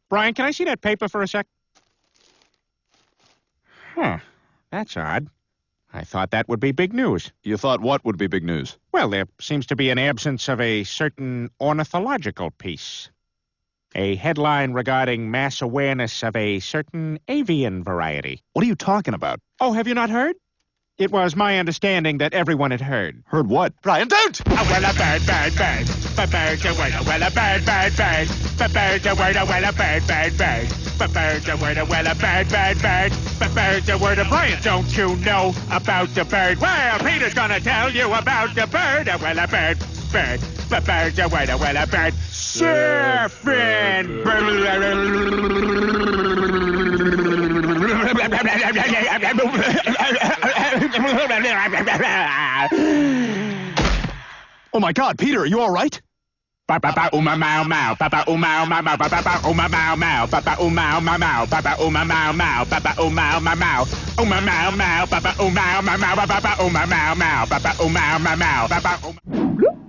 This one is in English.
Brian, can I see that paper for a sec? Huh. That's odd. I thought that would be big news. You thought what would be big news? Well, there seems to be an absence of a certain ornithological piece. A headline regarding mass awareness of a certain avian variety. What are you talking about? Oh, have you not heard? It was my understanding that everyone had heard. Heard what? Brian, don't! Oh, well, a bird, bird, bird. A bird, a word, a well, a bird, bird, bird. A bird, a word, a well, a bird, bird, bird. A bird, a word, a well, a bird, bird, bird. A bird, a word, a Brian, don't you know about the bird? Well, Peter's gonna tell you about the bird, a well, a bird, bird. A bird, a word, a well, a bird. Surfing. Oh my God, Peter, are you all right? Papa uma mau mau, papa uma mau mau, papa uma mau mau, papa uma mau mau, papa uma mau mau, papa uma mau mau, uma mau mau, papa uma mau mau, papa uma mau mau, papa uma mau mau, papa.